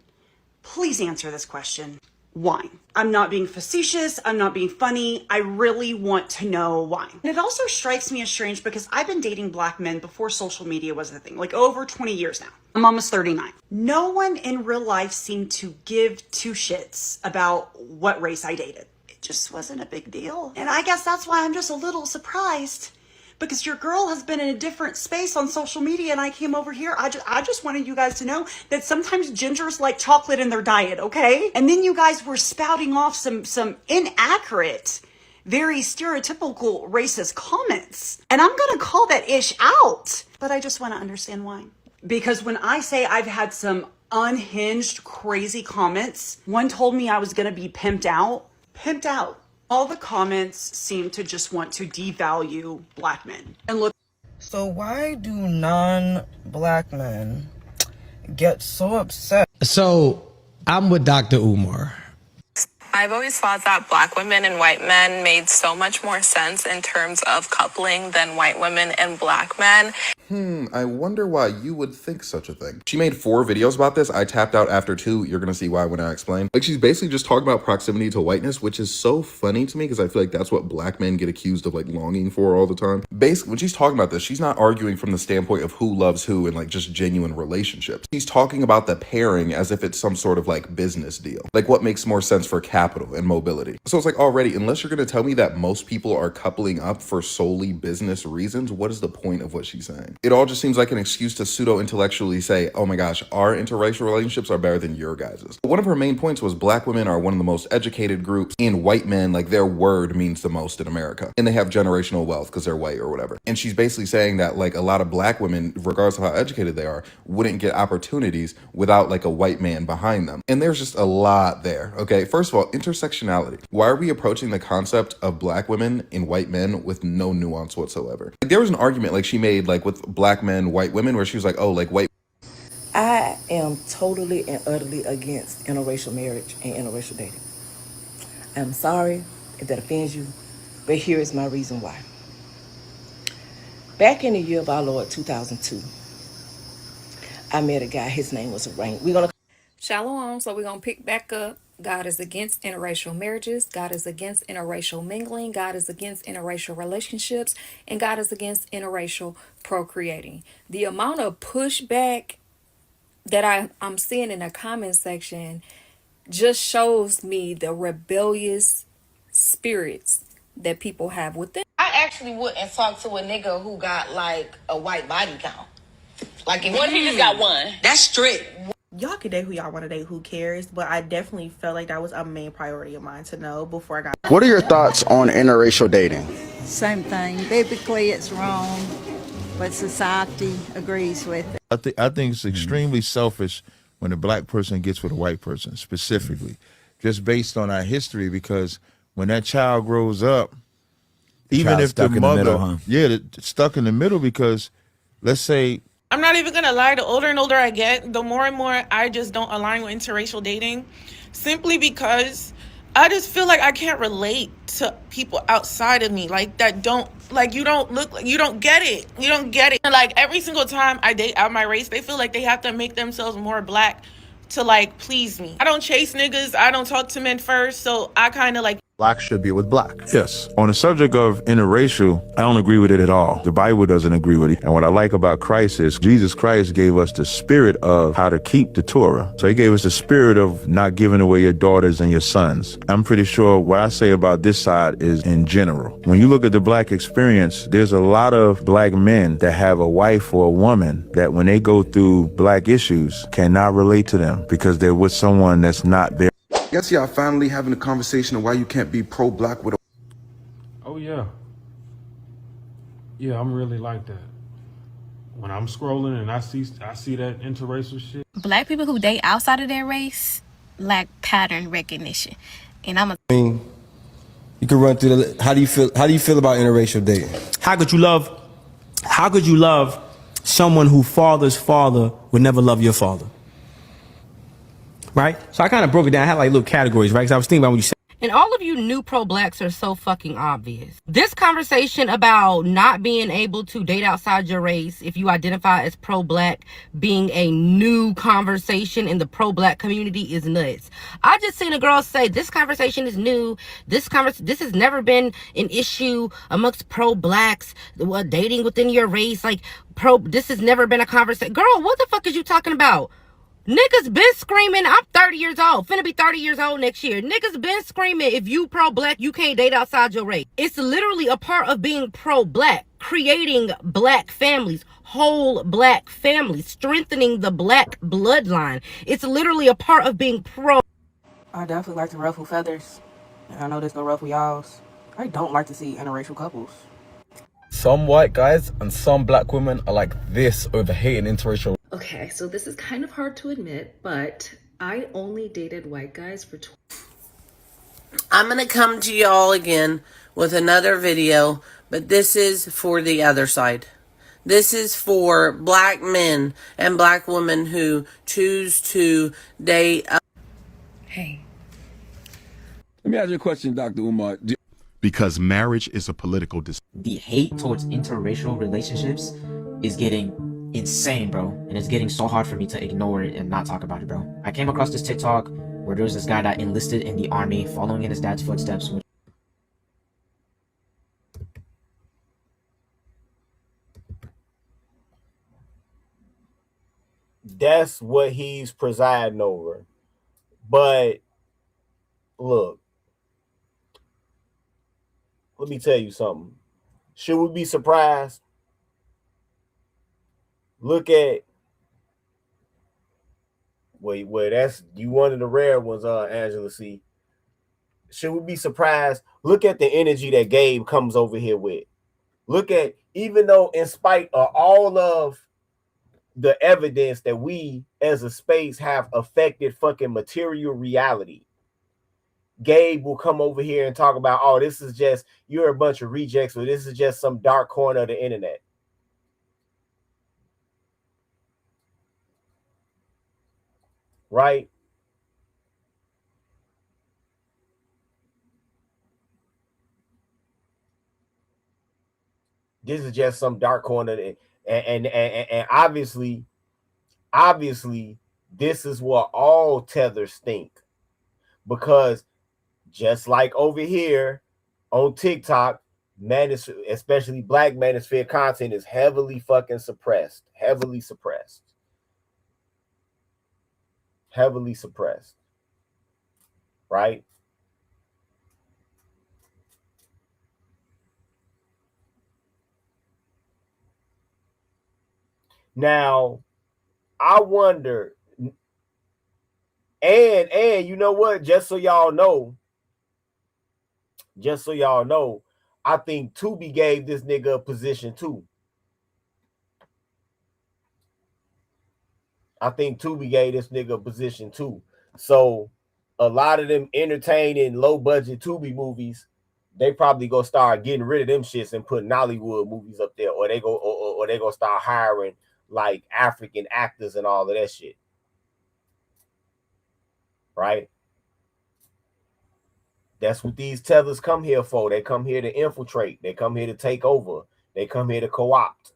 Please answer this question. Why? I'm not being facetious. I'm not being funny. I really want to know why. And it also strikes me as strange because I've been dating Black men before social media was a thing, like over 20 years now. I'm almost 39. No one in real life seemed to give two shits about what race I dated. It just wasn't a big deal. And I guess that's why I'm just a little surprised. Because your girl has been in a different space on social media and I came over here. I just wanted you guys to know that sometimes gingers like chocolate in their diet, okay? And then you guys were spouting off some inaccurate, very stereotypical racist comments. And I'm gonna call that ish out. But I just wanna understand why. Because when I say I've had some unhinged, crazy comments, one told me I was gonna be pimped out. Pimped out. All the comments seem to just want to devalue Black men. And look. So why do non-Black men get so upset? So I'm with Dr. Umar. I've always thought that Black women and white men made so much more sense in terms of coupling than white women and Black men. I wonder why you would think such a thing. She made 4 videos about this. I tapped out after 2. You're gonna see why when I explain. Like, she's basically just talking about proximity to whiteness, which is so funny to me because I feel like that's what Black men get accused of like longing for all the time. Basically, when she's talking about this, she's not arguing from the standpoint of who loves who and like just genuine relationships. She's talking about the pairing as if it's some sort of like business deal. Like what makes more sense for capital and mobility. So it's like already, unless you're gonna tell me that most people are coupling up for solely business reasons, what is the point of what she's saying? It all just seems like an excuse to pseudo-intellectually say, oh my gosh, our interracial relationships are better than your guys's. One of her main points was Black women are one of the most educated groups and white men, like their word means the most in America. And they have generational wealth because they're white or whatever. And she's basically saying that like a lot of Black women, regardless of how educated they are, wouldn't get opportunities without like a white man behind them. And there's just a lot there, okay? First of all, intersectionality. Why are we approaching the concept of Black women and white men with no nuance whatsoever? Like, there was an argument like she made like with Black men, white women, where she was like, oh, like white. I am totally and utterly against interracial marriage and interracial dating. I'm sorry if that offends you, but here is my reason why. Back in the year of our Lord 2002, I met a guy, his name was Rain. Shalom, so we're going to pick back up. God is against interracial marriages. God is against interracial mingling. God is against interracial relationships. And God is against interracial procreating. The amount of pushback that I'm seeing in the comment section just shows me the rebellious spirits that people have within. I actually wouldn't talk to a nigga who got like a white body count. Like if What if he just got one? That's strict. Y'all can date who y'all want to date, who cares? But I definitely felt like that was a main priority of mine to know before I got... What are your thoughts on interracial dating? Same thing. Biblically, it's wrong, but society agrees with it. I think it's extremely selfish when a Black person gets with a white person, specifically, just based on our history, because when that child grows up, even if the mother, stuck in the middle, because let's say, I'm not even gonna lie, the older and older I get, the more and more I just don't align with interracial dating, simply because I just feel like I can't relate to people outside of me, like that don't like you don't look like you don't get it. You don't get it. And like every single time I date out my race, they feel like they have to make themselves more black to like please me. I don't chase niggas. I don't talk to men first, so I kind of like Black should be with black. Yes. On the subject of interracial, I don't agree with it at all. The Bible doesn't agree with it. And what I like about Christ is Jesus Christ gave us the spirit of how to keep the Torah. So he gave us the spirit of not giving away your daughters and your sons. I'm pretty sure what I say about this side is in general. When you look at the black experience, there's a lot of black men that have a wife or a woman that when they go through black issues cannot relate to them because they're with someone that's not there. Guess y'all finally having a conversation of why you can't be pro-black with a... Oh yeah. Yeah, I'm really like that. When I'm scrolling and I see that interracial shit. Black people who date outside of their race lack pattern recognition. And I mean, you can run through the how do you feel about interracial dating? How could you love someone whose father's father would never love your father? Right? So I kind of broke it down. I had like little categories, right? Because I was thinking about when you said. And all of you new pro-blacks are so fucking obvious. This conversation about not being able to date outside your race if you identify as pro-black being a new conversation in the pro-black community is nuts. I just seen a girl say this conversation is new. This has never been an issue amongst pro-blacks. Dating within your race, like this has never been a conversation. Girl, what the fuck is you talking about? Niggas been screaming. I'm 30 years old. Finna be 30 years old next year. Niggas been screaming, if you pro-black, you can't date outside your race. It's literally a part of being pro-black. Creating black families. Whole black families. Strengthening the black bloodline. It's literally a part of being pro. I definitely like to ruffle feathers. I know this gonna ruffle y'all's. I don't like to see interracial couples. Some white guys and some black women are like this over hating interracial. Okay, so this is kind of hard to admit, but I only dated white guys for I'm gonna come to y'all again with another video, but this is for the other side. This is for black men and black women who choose to date. Hey. Let me ask you a question, Dr. Umar. Because marriage is a political decision. The hate towards interracial relationships is getting insane, bro. And it's getting so hard for me to ignore it and not talk about it, bro. I came across this TikTok where there was this guy that enlisted in the army, following in his dad's footsteps. That's what he's presiding over. But look, let me tell you something. Should we be surprised? Look at wait, that's you one of the rare ones, Angela C. Should we be surprised? Look at the energy that Gabe comes over here with. Look at, even though in spite of all of the evidence that we as a space have affected fucking material reality, Gabe will come over here and talk about, oh, this is just, you're a bunch of rejects, or this is just some dark corner of the internet. Right? This is just some dark corner. And obviously, this is what all tethers think. Because just like over here on TikTok, especially black manosphere content is heavily fucking suppressed. Heavily suppressed. Right? Now, I wonder, and you know what? Just so y'all know, I think Tubi gave this nigga a position too. So a lot of them entertaining low budget Tubi movies, they probably go start getting rid of them shits and putting Nollywood movies up there, or they go start hiring like African actors and all of that shit. Right? That's what these tethers come here for. They come here to infiltrate. They come here to take over. They come here to co-opt.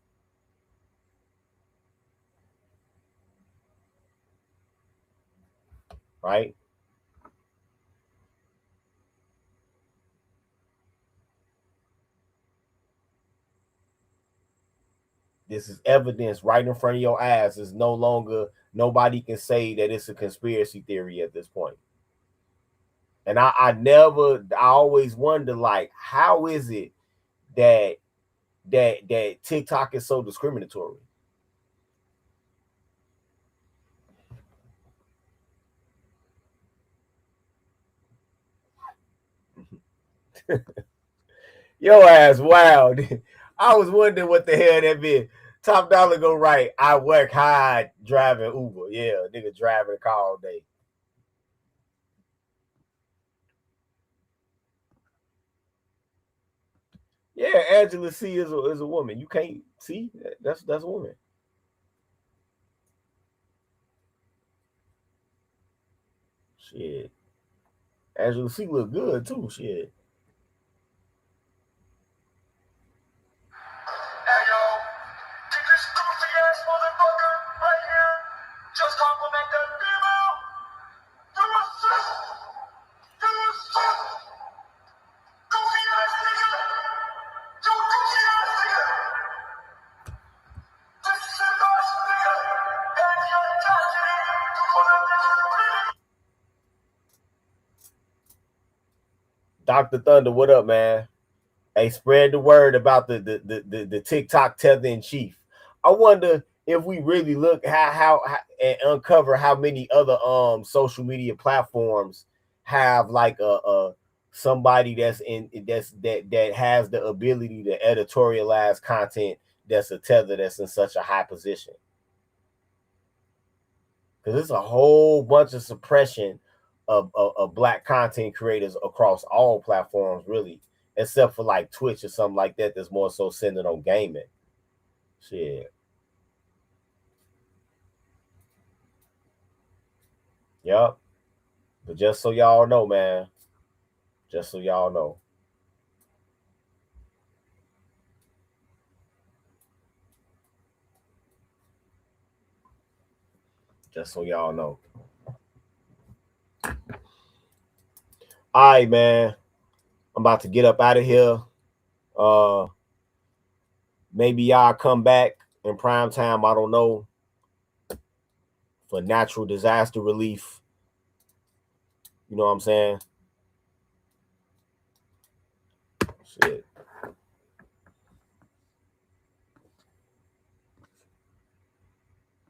Right? This is evidence right in front of your eyes. It's no longer, nobody can say that it's a conspiracy theory at this point. And I always wonder, like, how is it that TikTok is so discriminatory? Your ass wild. I was wondering what the hell that meant. Top dollar go right. I work hard driving Uber. Yeah, nigga driving a car all day. Yeah, Angela C is a woman. You can't see that's a woman. Shit. Angela C look good too. Shit. Dr. Thunder, what up, man? Hey, spread the word about the TikTok tether in chief. I wonder if we really look how and uncover how many other social media platforms have like a somebody that has the ability to editorialize content that's a tether that's in such a high position. Because it's a whole bunch of suppression of black content creators across all platforms, really, except for like Twitch or something like that that's more so centered on gaming. Shit. Yep. But just so y'all know, man. Just so y'all know. Just so y'all know. All right, man. I'm about to get up out of here. Maybe y'all come back in prime time. I don't know. For natural disaster relief. You know what I'm saying? Shit.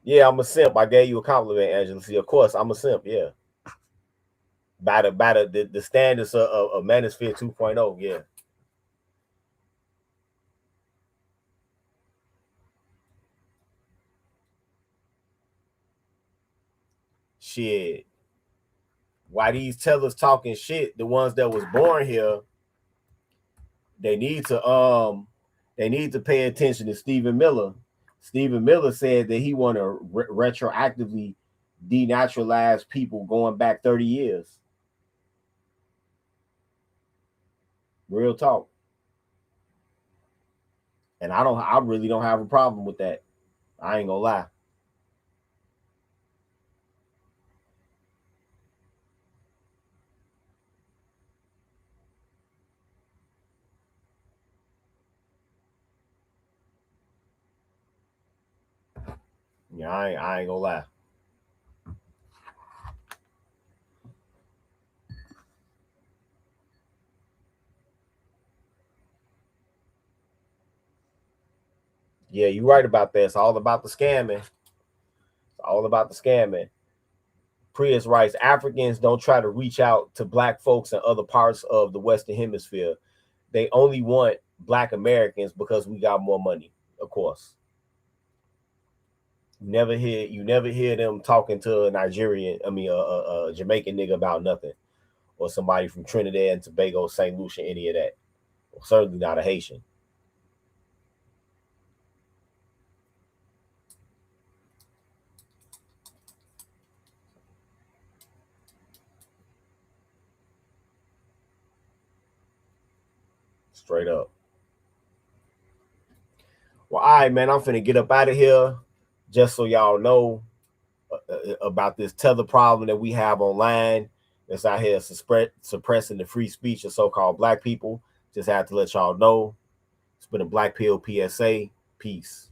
Yeah, I'm a simp. I gave you a compliment, Angela. See, of course, I'm a simp. Yeah. By the standards of Manosphere 2.0. Yeah. Shit. Why these tellers talking shit? The ones that was born here, they need to pay attention to Stephen Miller. Stephen Miller said that he want to retroactively denaturalize people going back 30 years. Real talk. And I really don't have a problem with that. I ain't gonna lie. Yeah, I ain't gonna lie. Yeah, you're right about that. It's all about the scamming. It's all about the scamming. Prius writes, Africans don't try to reach out to black folks in other parts of the Western Hemisphere. They only want black Americans because we got more money, of course. You never hear them talking to a Nigerian, a Jamaican nigga about nothing. Or somebody from Trinidad and Tobago, St. Lucia, any of that. Well, certainly not a Haitian. Straight up. Well, all right, man, I'm finna get up out of here. Just so y'all know about this Tether problem that we have online that's out here suppressing the free speech of so-called black people. Just have to let y'all know. It's been a Black Pill PSA. Peace.